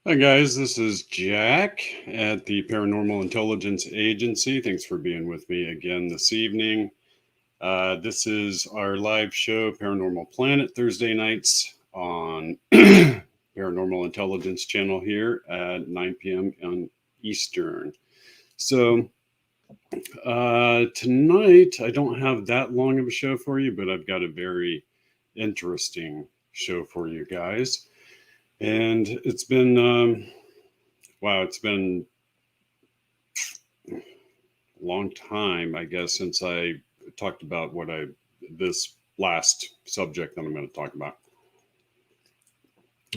Hi, guys. This is Jack at the Paranormal Intelligence Agency. Thanks for being with me again this evening. This is our live show, Paranormal Planet, Thursday nights on Paranormal Intelligence channel here at 9 p.m. on Eastern. So, tonight, I don't have that long of a show for you, but I've got a very interesting show for you guys. And it's been wow, it's been a long time, I guess, since I talked about this last subject that I'm going to talk about.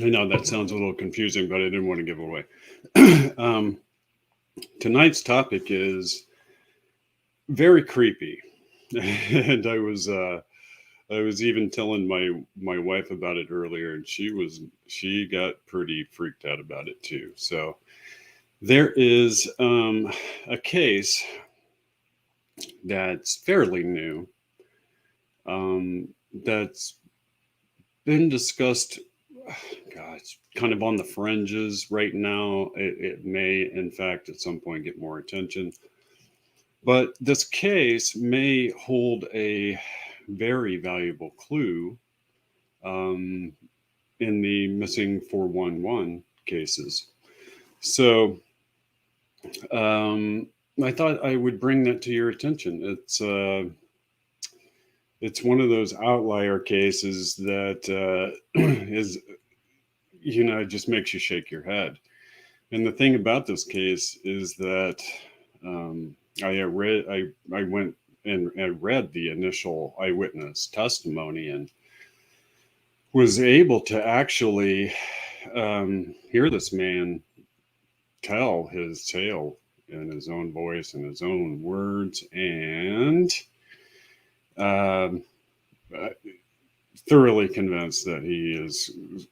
I know that sounds a little confusing, but I didn't want to give away. Tonight's topic is very creepy, and I was even telling my wife about it earlier, and she got pretty freaked out about it too. So there is a case that's fairly new, that's been discussed. God, it's kind of on the fringes right now. It may, in fact, at some point get more attention. But this case may hold a very valuable clue um, in the missing 411 cases. So I thought I would bring that to your attention. It's one of those outlier cases that is, it just makes you shake your head. And the thing about this case is that I went and read the initial eyewitness testimony and was able to actually hear this man tell his tale in his own voice and his own words, and um, thoroughly convinced that he is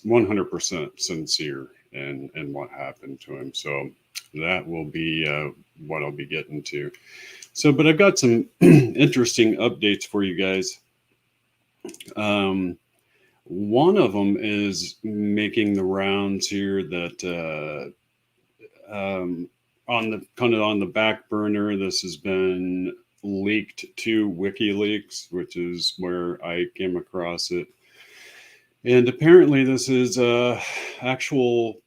100% sincere in what happened to him. So that will be what I'll be getting to. So, but I've got some interesting updates for you guys. One of them is making the rounds here that on the kind of on the back burner. This has been leaked to WikiLeaks, which is where I came across it. And apparently, this is actual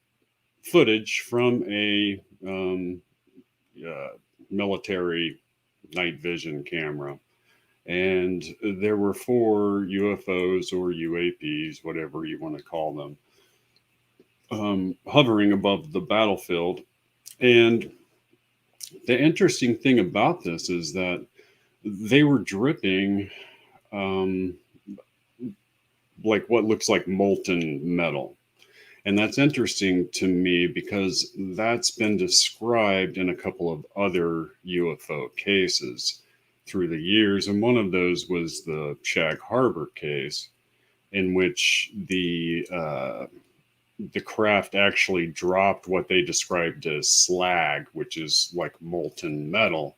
footage from a military night vision camera. And there were 4 UFOs or UAPs, whatever you want to call them, hovering above the battlefield. And the interesting thing about this is that they were dripping like what looks like molten metal. And that's interesting to me because that's been described in a couple of other UFO cases through the years. And one of those was the Shag Harbor case, in which the craft actually dropped what they described as slag, which is like molten metal,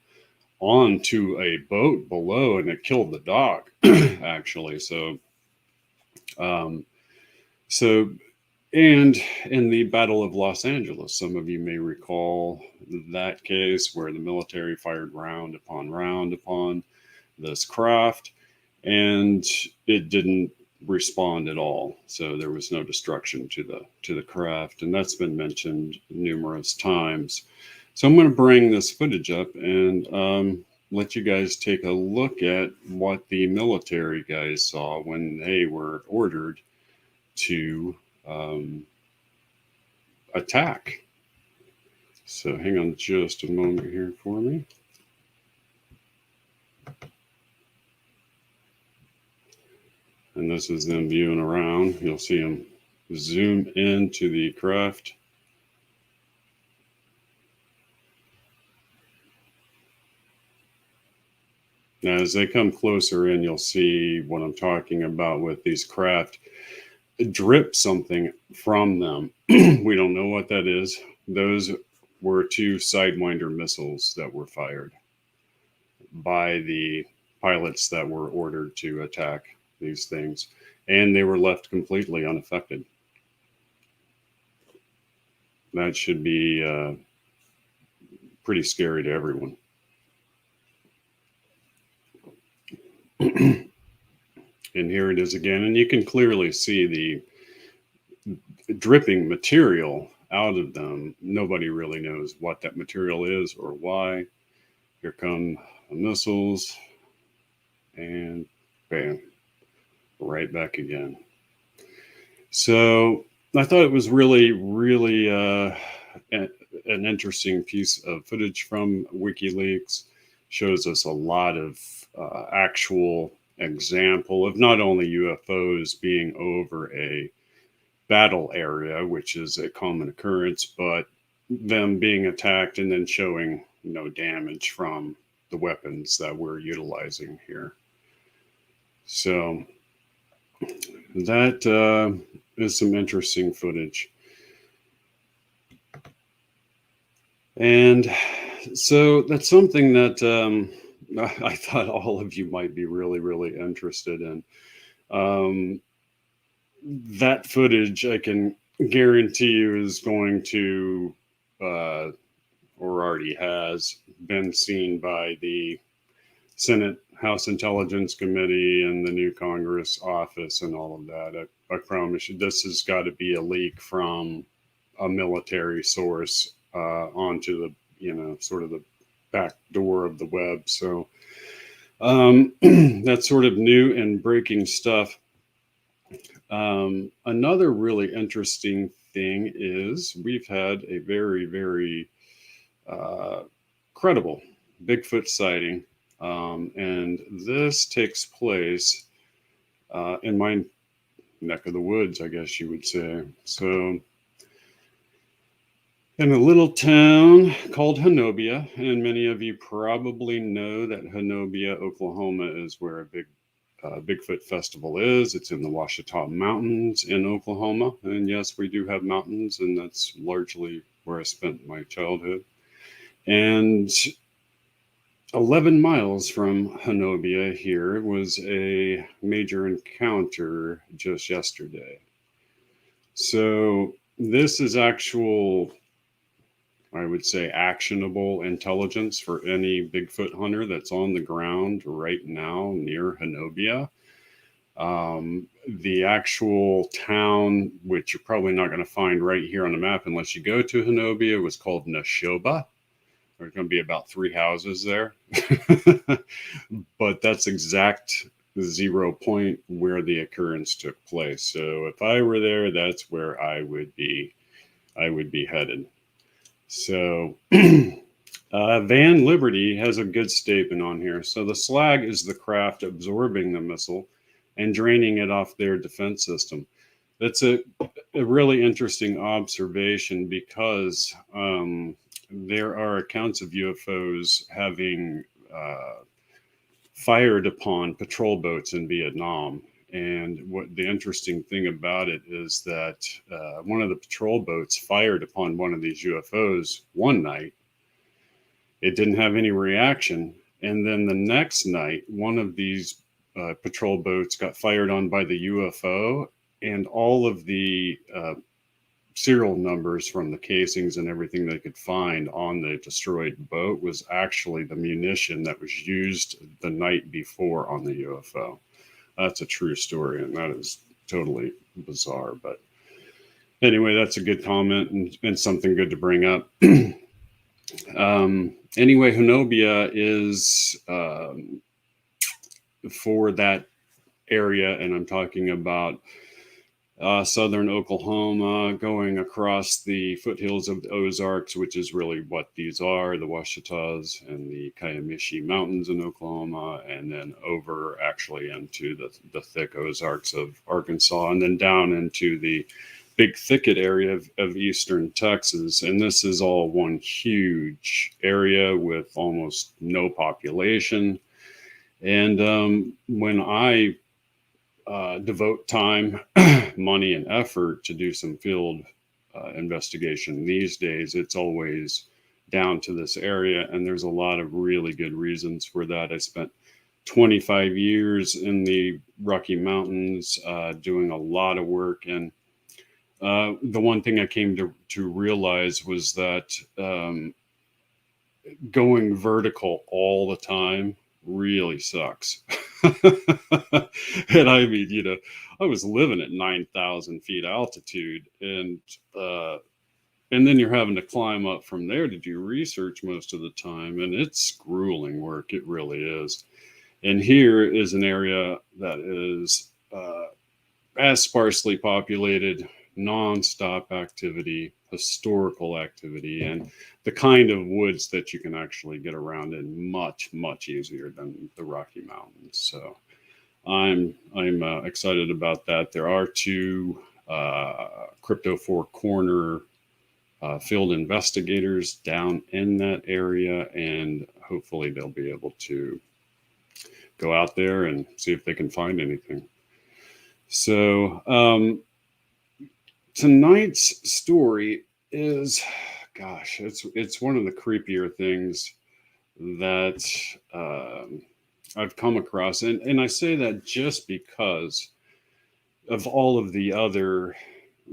onto a boat below, and it killed the dog, actually. Um, so, and in the Battle of Los Angeles, some of you may recall that case where the military fired round upon this craft, and it didn't respond at all. So there was no destruction to the craft, and that's been mentioned numerous times. So I'm going to bring this footage up and let you guys take a look at what the military guys saw when they were ordered to attack. So hang on just a moment here for me. And this is them viewing around. You'll see them zoom into the craft. Now, as they come closer in, you'll see what I'm talking about with these craft. Drip something from them. We don't know what that is. Those were 2 Sidewinder missiles that were fired by the pilots that were ordered to attack these things, and they were left completely unaffected. That should be pretty scary to everyone. And here it is again, and you can clearly see the dripping material out of them. Nobody really knows what that material is or why. Here come the missiles, and bam, right back again. So I thought it was really an interesting piece of footage from WikiLeaks. Shows us a lot of actual example of not only UFOs being over a battle area, which is a common occurrence, but them being attacked and then showing no damage from the weapons that we're utilizing here. So that is some interesting footage. And so that's something that I thought all of you might be really interested in. That footage, I can guarantee you, is going to, or already has, been seen by the Senate House Intelligence Committee and the new Congress office and all of that. I promise you, this has got to be a leak from a military source onto the, sort of the back door of the web. So that's sort of new and breaking stuff. Another really interesting thing is we've had a very credible Bigfoot sighting. And this takes place in my neck of the woods, I guess you would say. So in a little town called Honobia, and many of you probably know that Honobia, Oklahoma is where a big Bigfoot festival is. It's in the Ouachita Mountains in Oklahoma. And yes, we do have mountains, and that's largely where I spent my childhood. And 11 miles from Honobia here was a major encounter just yesterday. So this is actual, I would say, actionable intelligence for any Bigfoot hunter that's on the ground right now near Honobia. The actual town, which you're probably not going to find right here on the map unless you go to Honobia, was called Neshoba. There's going to be about 3 houses there. But that's exact 0 point where the occurrence took place. So if I were there, that's where I would be headed. So Van Liberty has a good statement on here. So the slag is the craft absorbing the missile and draining it off their defense system. That's a really interesting observation because there are accounts of UFOs having fired upon patrol boats in Vietnam. And what the interesting thing about it is that one of the patrol boats fired upon one of these UFOs one night. It didn't have any reaction. And then the next night, one of these patrol boats got fired on by the UFO, and all of the serial numbers from the casings and everything they could find on the destroyed boat was actually the munition that was used the night before on the UFO. That's a true story, and that is totally bizarre. But anyway, that's a good comment and something good to bring up. Anyway, Honobia is for that area, and I'm talking about southern Oklahoma, going across the foothills of the Ozarks, which is really what these are, the Ouachitas and the Kiamishi Mountains in Oklahoma, and then over actually into the thick Ozarks of Arkansas, and then down into the big thicket area of eastern Texas. And this is all one huge area with almost no population. And when I devote time, money, and effort to do some field investigation these days, it's always down to this area. And there's a lot of really good reasons for that. I spent 25 years in the Rocky Mountains doing a lot of work. And The one thing I came to realize was that going vertical all the time really sucks. And I mean, I was living at 9,000 feet altitude, uh, and then you're having to climb up from there to do research most of the time, and it's grueling work. It really is. And here is an area that is as sparsely populated, nonstop activity, historical activity, and the kind of woods that you can actually get around in much, much easier than the Rocky Mountains. So I'm excited about that. There are two Crypto Four Corner field investigators down in that area, and hopefully they'll be able to go out there and see if they can find anything. So tonight's story is, gosh, it's one of the creepier things that I've come across, and I say that just because of all of the other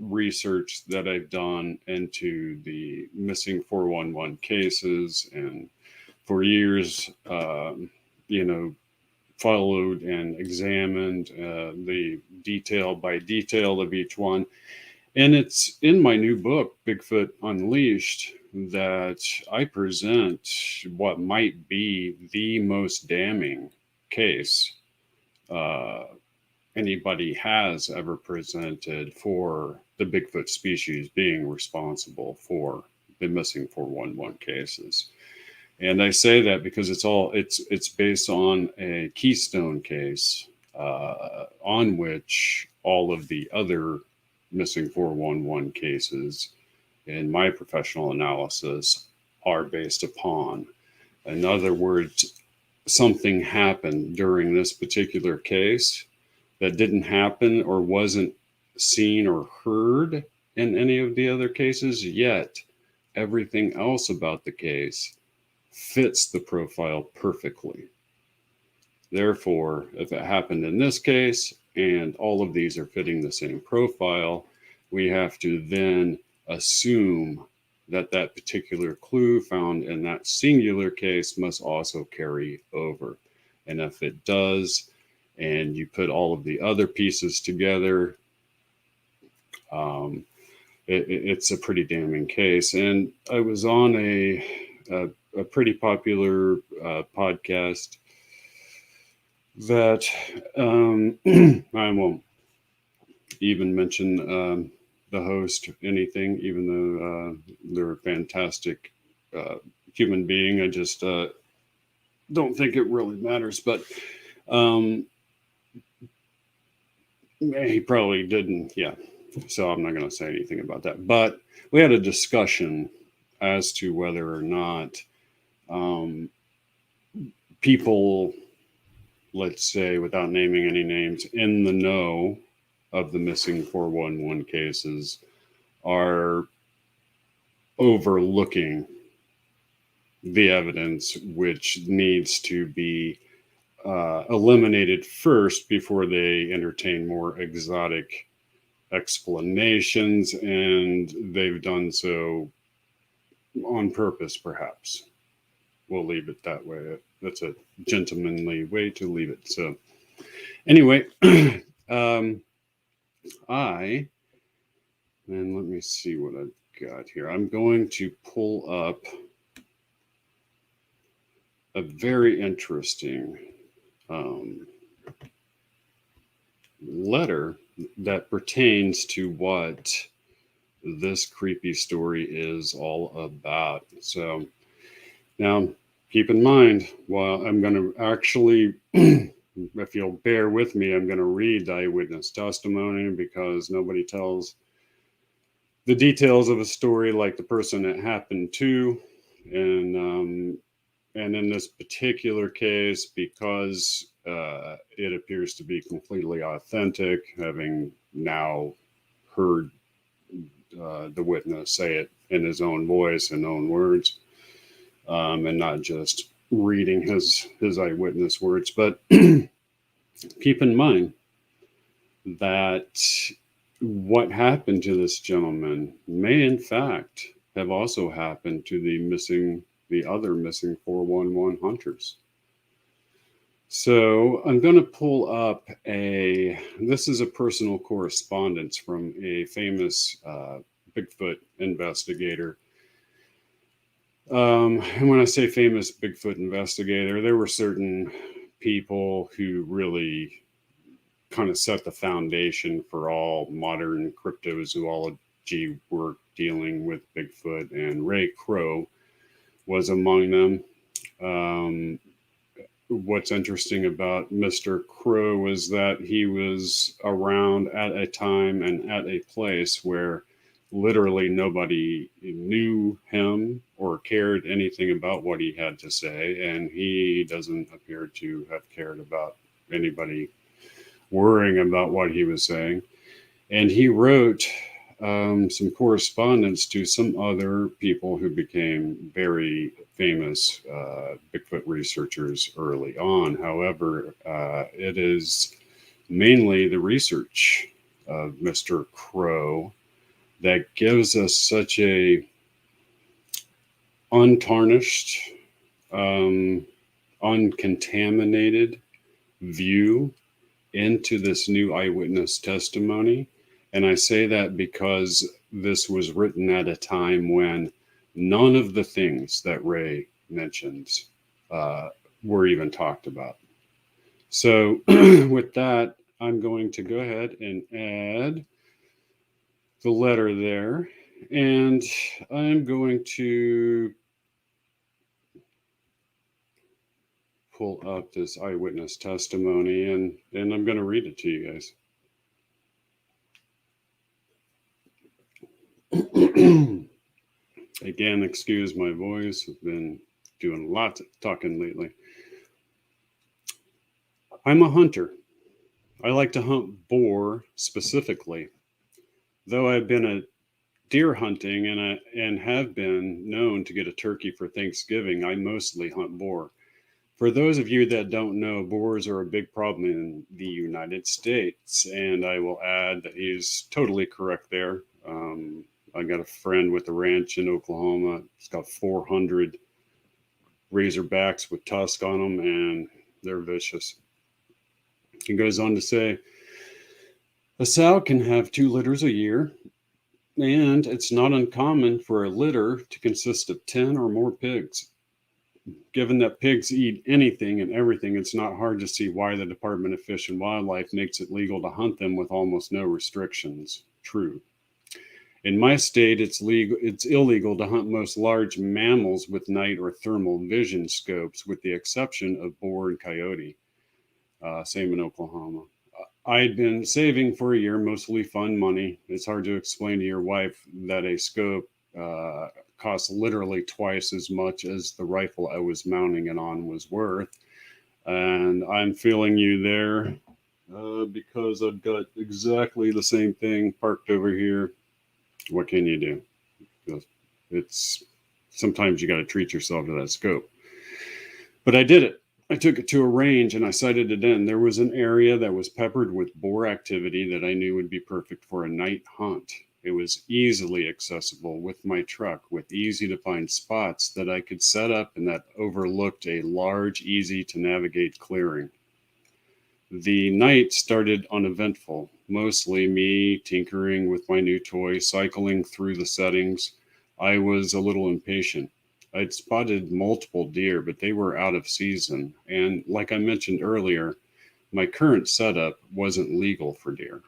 research that I've done into the missing 411 cases, and for years, followed and examined the detail by detail of each one. And it's in my new book, Bigfoot Unleashed, that I present what might be the most damning case anybody has ever presented for the Bigfoot species being responsible for the missing 411 cases. And I say that because it's based on a keystone case on which all of the other missing 411 cases in my professional analysis are based upon. In other words, something happened during this particular case that didn't happen or wasn't seen or heard in any of the other cases, yet everything else about the case fits the profile perfectly. Therefore, if it happened in this case and all of these are fitting the same profile, we have to then assume that that particular clue found in that singular case must also carry over. And if it does, and you put all of the other pieces together, it's a pretty damning case. And I was on a pretty popular podcast that I won't even mention the host anything, even though they're a fantastic human being. I just don't think it really matters. But he probably didn't. Yeah. So I'm not going to say anything about that. But we had a discussion as to whether or not people, let's say, without naming any names, in the know of the missing 411 cases are overlooking the evidence which needs to be eliminated first before they entertain more exotic explanations, and they've done so on purpose, perhaps. We'll leave it that way. That's a gentlemanly way to leave it. So anyway, and let me see what I've got here. I'm going to pull up a very interesting letter that pertains to what this creepy story is all about. So now keep in mind, while I'm going to actually, if you'll bear with me, I'm going to read the eyewitness testimony, because nobody tells the details of a story like the person it happened to. And in this particular case, because it appears to be completely authentic, having now heard the witness say it in his own voice and own words, and not just reading his eyewitness words. But keep in mind that what happened to this gentleman may, in fact, have also happened to the other missing 411 hunters. So I'm going to pull up this is a personal correspondence from a famous Bigfoot investigator. And when I say famous Bigfoot investigator, there were certain people who really kind of set the foundation for all modern cryptozoology work dealing with Bigfoot, and Ray Crow was among them. What's interesting about Mr. Crow was that he was around at a time and at a place where literally nobody knew him or cared anything about what he had to say, and he doesn't appear to have cared about anybody worrying about what he was saying. And he wrote some correspondence to some other people who became very famous Bigfoot researchers early on. However, it is mainly the research of Mr. Crow that gives us such a untarnished, uncontaminated view into this new eyewitness testimony. And I say that because this was written at a time when none of the things that Ray mentions were even talked about. So with that, I'm going to go ahead and add the letter there. And I'm going to pull up this eyewitness testimony, and I'm going to read it to you guys. Again, excuse my voice. I've been doing lots of talking lately. I'm a hunter. I like to hunt boar specifically. Though I've been a deer hunting and have been known to get a turkey for Thanksgiving, I mostly hunt boar. For those of you that don't know, boars are a big problem in the United States, and I will add that he's totally correct there. I got a friend with a ranch in Oklahoma. It's got 400 razorbacks with tusk on them, and they're vicious. He goes on to say, a sow can have 2 litters a year, and it's not uncommon for a litter to consist of 10 or more pigs. Given that pigs eat anything and everything, it's not hard to see why the Department of Fish and Wildlife makes it legal to hunt them with almost no restrictions. True. In my state, it's illegal to hunt most large mammals with night or thermal vision scopes, with the exception of boar and coyote. Same in Oklahoma. I'd been saving for a year, mostly fun money. It's hard to explain to your wife that a scope costs literally twice as much as the rifle I was mounting it on was worth. And I'm feeling you there because I've got exactly the same thing parked over here. What can you do? It's sometimes you got to treat yourself to that scope. But I did it. I took it to a range and I sighted it in. There was an area that was peppered with boar activity that I knew would be perfect for a night hunt. It was easily accessible with my truck, with easy to find spots that I could set up and that overlooked a large, easy to navigate clearing. The night started uneventful, mostly me tinkering with my new toy, cycling through the settings. I was a little impatient. I'd spotted multiple deer, but they were out of season. And like I mentioned earlier, my current setup wasn't legal for deer.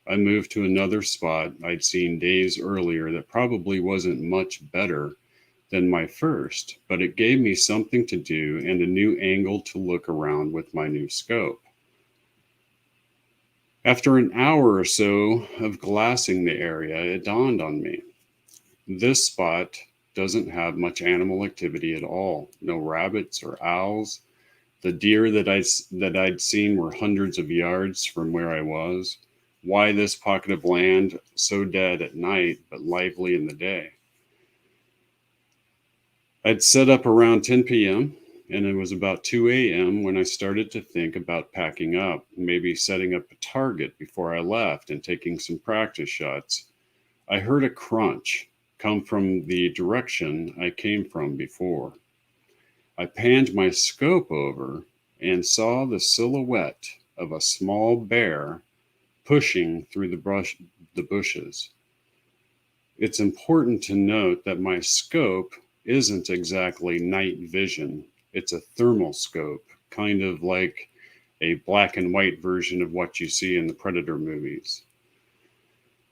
I moved to another spot I'd seen days earlier that probably wasn't much better than my first, but it gave me something to do and a new angle to look around with my new scope. After an hour or so of glassing the area, it dawned on me. This spot doesn't have much animal activity at all. No rabbits or owls. The deer that I'd seen were hundreds of yards from where I was. Why this pocket of land so dead at night but lively in the day? I'd set up around 10 p.m. and it was about 2 a.m. when I started to think about packing up, maybe setting up a target before I left and taking some practice shots. I heard a crunch come from the direction I came from before. I panned my scope over and saw the silhouette of a small bear pushing through the bushes. It's important to note that my scope isn't exactly night vision. It's a thermal scope, kind of like a black and white version of what you see in the Predator movies.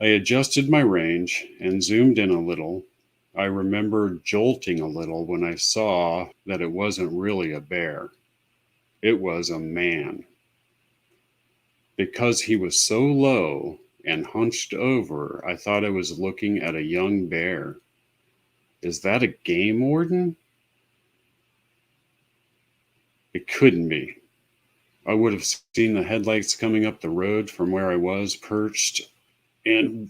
I adjusted my range and zoomed in a little. I remember jolting a little when I saw that it wasn't really a bear. It was a man. Because he was so low and hunched over, I thought I was looking at a young bear. Is that a game warden? It couldn't be. I would have seen the headlights coming up the road from where I was perched. And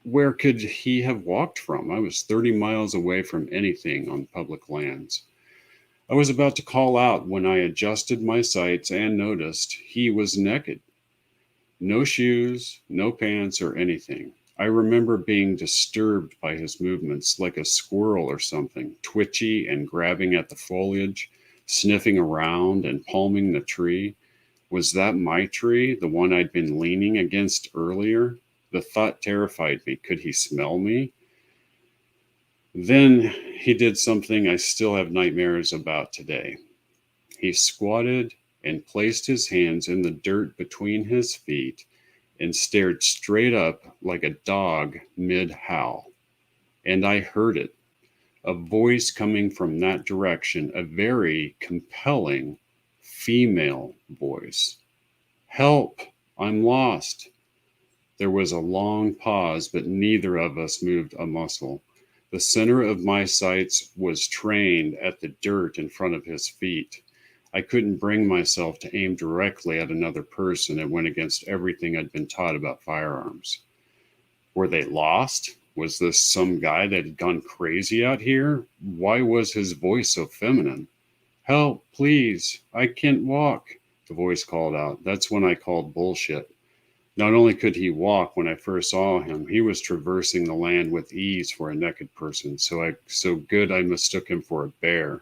where could he have walked from? I was 30 miles away from anything on public lands. I was about to call out when I adjusted my sights and noticed he was naked. No shoes, no pants, or anything. I remember being disturbed by his movements, like a squirrel or something, twitchy and grabbing at the foliage, sniffing around and palming the tree. Was that my tree, the one I'd been leaning against earlier? The thought terrified me. Could he smell me? Then he did something I still have nightmares about today. He squatted and placed his hands in the dirt between his feet and stared straight up like a dog mid-howl. And I heard it, a voice coming from that direction, a very compelling female voice. Help! I'm lost. There was a long pause, but neither of us moved a muscle. The center of my sights was trained at the dirt in front of his feet. I couldn't bring myself to aim directly at another person. It went against everything I'd been taught about firearms. Were they lost? Was this some guy that had gone crazy out here? Why was his voice so feminine? Help, please. I can't walk, the voice called out. That's when I called bullshit. Not only could he walk when I first saw him, he was traversing the land with ease for a naked person, so good I mistook him for a bear.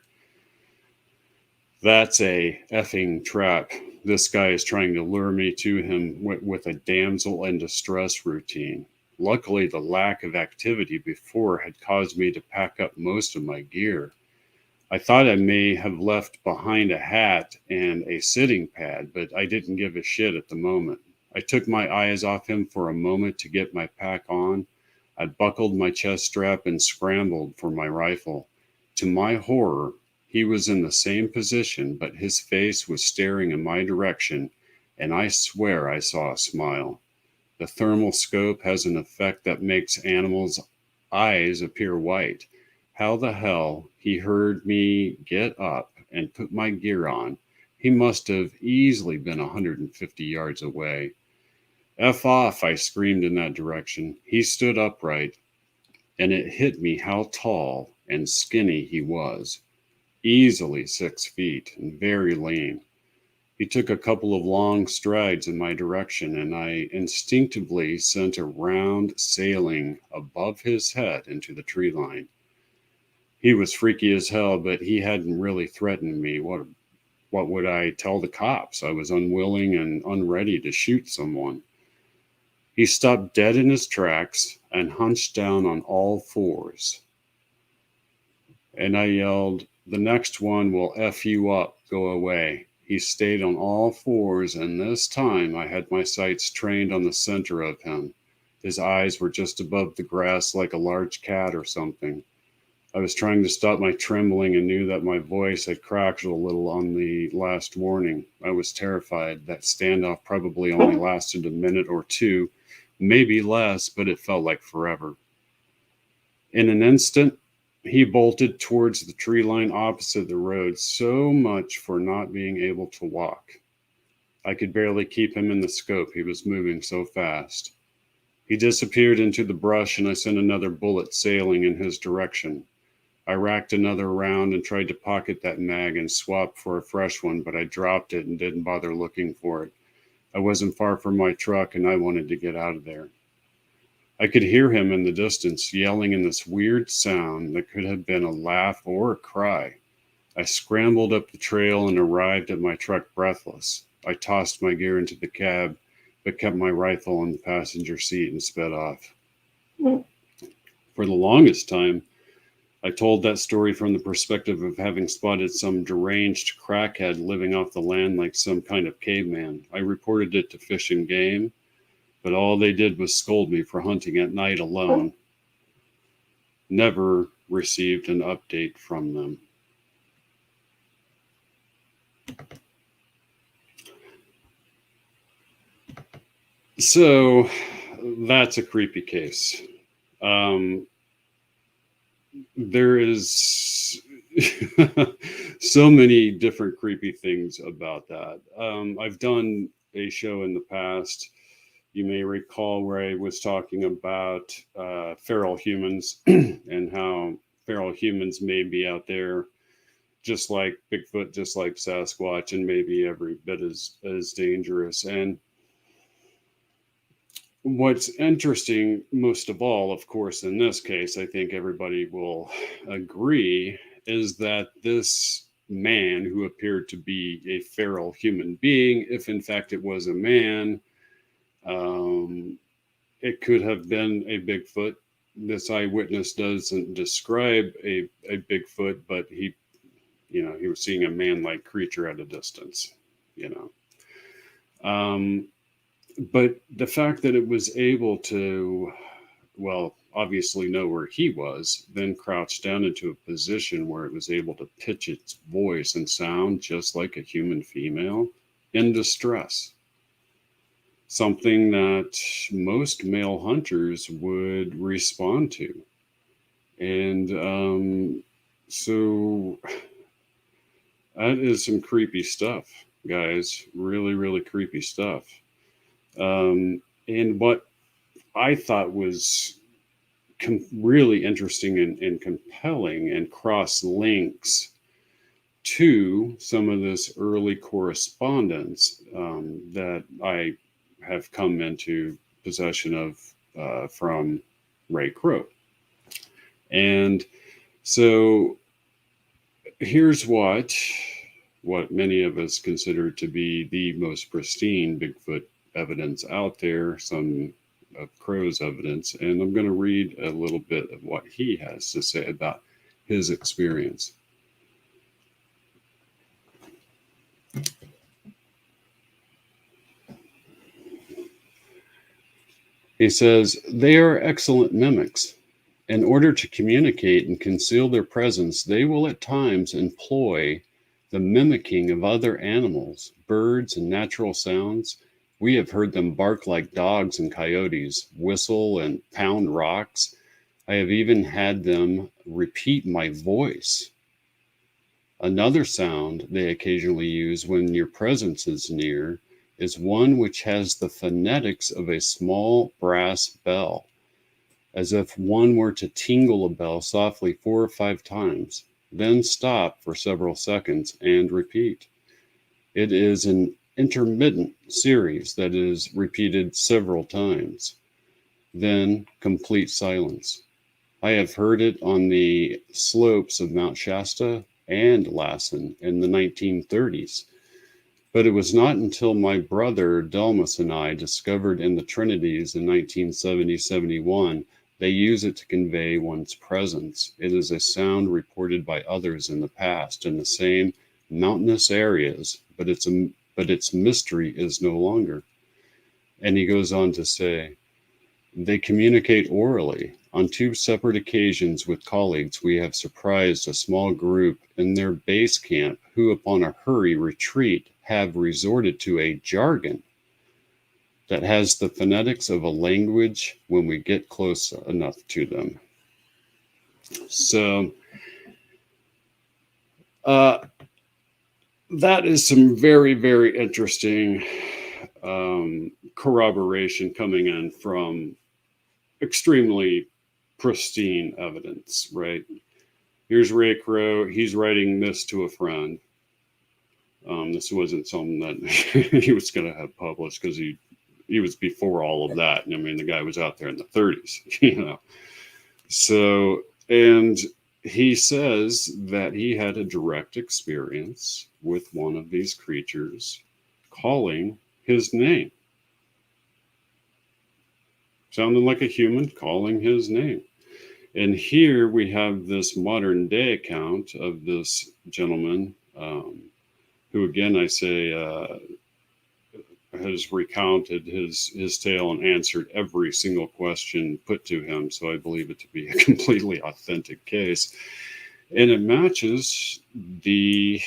That's a effing trap. This guy is trying to lure me to him with a damsel in distress routine. Luckily, the lack of activity before had caused me to pack up most of my gear. I thought I may have left behind a hat and a sitting pad, but I didn't give a shit at the moment. I took my eyes off him for a moment to get my pack on. I buckled my chest strap and scrambled for my rifle. To my horror, he was in the same position, but his face was staring in my direction, and I swear I saw a smile. The thermal scope has an effect that makes animals' eyes appear white. How the hell he heard me get up and put my gear on? He must have easily been 150 yards away. F off, I screamed in that direction. He stood upright, and it hit me how tall and skinny he was. Easily 6 feet and very lean. He took a couple of long strides in my direction, and I instinctively sent a round sailing above his head into the tree line. He was freaky as hell, but he hadn't really threatened me. What would I tell the cops? I was unwilling and unready to shoot someone. He stopped dead in his tracks and hunched down on all fours. And I yelled, "The next one will F you up, go away." He stayed on all fours, and this time I had my sights trained on the center of him. His eyes were just above the grass like a large cat or something. I was trying to stop my trembling and knew that my voice had cracked a little on the last warning. I was terrified. That standoff probably only lasted a minute or two, maybe less, but it felt like forever. In an instant, he bolted towards the tree line opposite the road, so much for not being able to walk. I could barely keep him in the scope. He was moving so fast. He disappeared into the brush, and I sent another bullet sailing in his direction. I racked another round and tried to pocket that mag and swap for a fresh one, but I dropped it and didn't bother looking for it. I wasn't far from my truck and I wanted to get out of there. I could hear him in the distance yelling in this weird sound that could have been a laugh or a cry. I scrambled up the trail and arrived at my truck breathless. I tossed my gear into the cab, but kept my rifle in the passenger seat and sped off. For the longest time, I told that story from the perspective of having spotted some deranged crackhead living off the land like some kind of caveman. I reported it to Fish and Game, but all they did was scold me for hunting at night alone. Never received an update from them. So that's a creepy case. There is so many different creepy things about that. I've done a show in the past, you may recall, where I was talking about feral humans and how feral humans may be out there just like Bigfoot, just like Sasquatch, and maybe every bit as dangerous. And what's interesting most of all, of course, in this case, I think everybody will agree, is that this man who appeared to be a feral human being, if in fact it was a man, it could have been a Bigfoot. This eyewitness doesn't describe a Bigfoot, but he was seeing a man-like creature at a distance, But the fact that it was able to, well, obviously know where he was, then crouch down into a position where it was able to pitch its voice and sound just like a human female in distress. Something that most male hunters would respond to. And so that is some creepy stuff, guys. Really, really creepy stuff. And what I thought was really interesting and compelling and cross links to some of this early correspondence that I have come into possession of from Ray Crow. And so here's what many of us consider to be the most pristine Bigfoot evidence out there, some of Crow's evidence, and I'm going to read a little bit of what he has to say about his experience. He says, "They are excellent mimics. In order to communicate and conceal their presence, they will at times employ the mimicking of other animals, birds, and natural sounds. We have heard them bark like dogs and coyotes, whistle and pound rocks. I have even had them repeat my voice. Another sound they occasionally use when your presence is near is one which has the phonetics of a small brass bell, as if one were to tingle a bell softly 4 or 5 times, then stop for several seconds and repeat. It is an intermittent series that is repeated several times, then complete silence. I have heard it on the slopes of Mount Shasta and Lassen in the 1930s, but it was not until my brother Delmas and I discovered in the Trinities in 1970-71 they use it to convey one's presence. It is a sound reported by others in the past in the same mountainous areas, but its mystery is no longer." And he goes on to say, "They communicate orally. On 2 separate occasions with colleagues, we have surprised a small group in their base camp who, upon a hurry retreat, have resorted to a jargon that has the phonetics of a language when we get close enough to them." So that is some very, very interesting corroboration coming in from extremely pristine evidence, right? Here's Ray Crow. He's writing this to a friend. This wasn't something that he was going to have published because he was before all of that. I mean, the guy was out there in the 30s, you know. So, and he says that he had a direct experience with one of these creatures calling his name. Sounded like a human calling his name. And here we have this modern day account of this gentleman, who, again, I say, has recounted his tale and answered every single question put to him. So I believe it to be a completely authentic case. And it matches the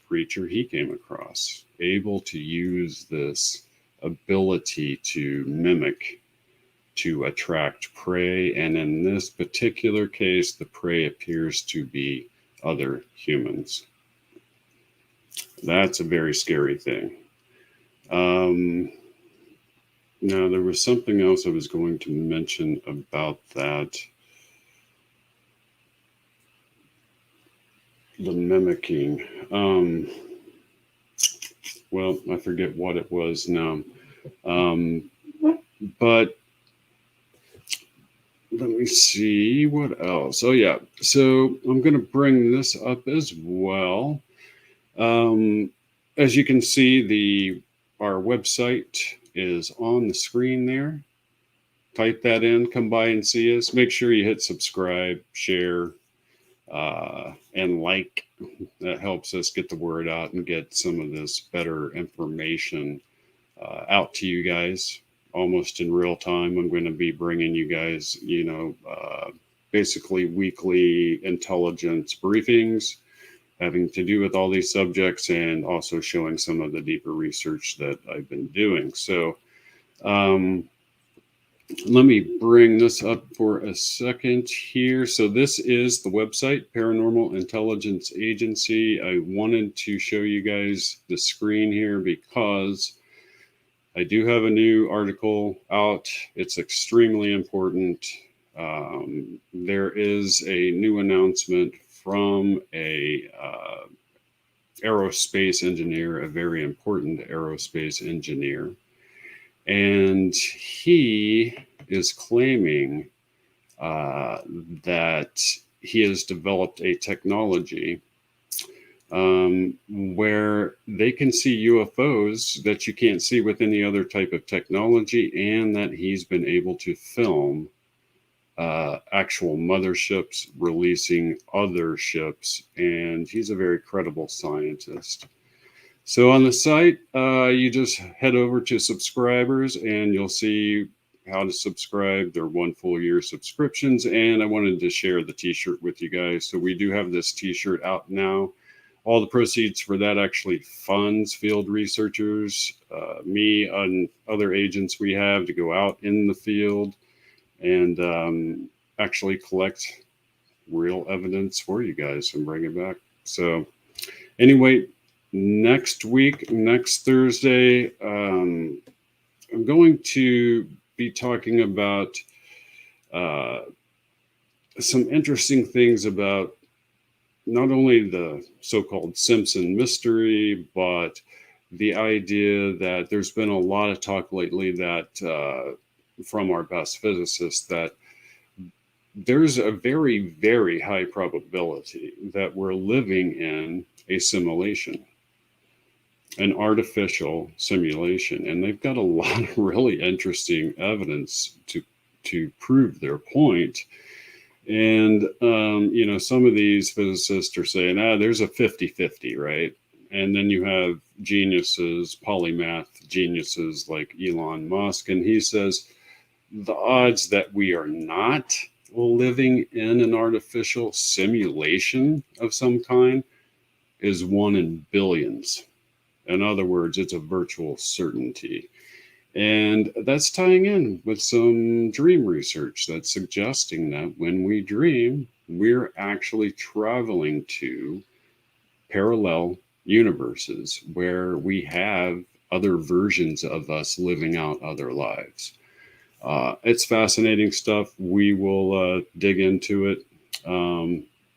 creature he came across, able to use this ability to mimic, to attract prey. And in this particular case, the prey appears to be other humans. That's a very scary thing. Now, there was something else I was going to mention about that. The mimicking. Well, I forget what it was now. But let me see what else. Oh, yeah. So I'm going to bring this up as well. As you can see, our website is on the screen there. Type that in, come by and see us. Make sure you hit subscribe, share, and like. That helps us get the word out and get some of this better information out to you guys almost in real time. I'm going to be bringing you guys, basically weekly intelligence briefings having to do with all these subjects, and also showing some of the deeper research that I've been doing. So let me bring this up for a second here. So this is the website, Paranormal Intelligence Agency. I wanted to show you guys the screen here because I do have a new article out. It's extremely important. There is a new announcement from a aerospace engineer, a very important aerospace engineer. And he is claiming that he has developed a technology where they can see UFOs that you can't see with any other type of technology, and that he's been able to film actual motherships releasing other ships, and he's a very credible scientist. So on the site, you just head over to subscribers and you'll see how to subscribe. They're 1 full year subscriptions, and I wanted to share the t-shirt with you guys. So we do have this t-shirt out now. All the proceeds for that actually funds field researchers, me and other agents we have to go out in the field and actually collect real evidence for you guys and bring it back. So anyway, next week, next Thursday, I'm going to be talking about some interesting things about not only the so-called Simpson mystery, but the idea that there's been a lot of talk lately that from our best physicists that there's a very, very high probability that we're living in a simulation, an artificial simulation. And they've got a lot of really interesting evidence to prove their point. And, some of these physicists are saying, there's a 50-50, right? And then you have geniuses, polymath geniuses like Elon Musk, and he says the odds that we are not living in an artificial simulation of some kind is 1 in billions. In other words, it's a virtual certainty. And that's tying in with some dream research that's suggesting that when we dream, we're actually traveling to parallel universes where we have other versions of us living out other lives. It's fascinating stuff. We will dig into it.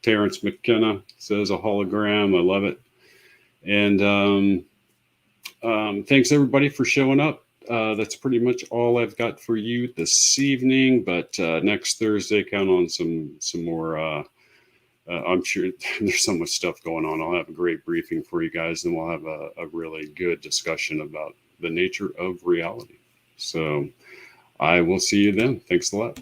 Terrence McKenna says a hologram. I love it. And thanks everybody for showing up. That's pretty much all I've got for you this evening. But next Thursday, count on some more. I'm sure there's so much stuff going on. I'll have a great briefing for you guys, and we'll have a really good discussion about the nature of reality. So I will see you then. Thanks a lot.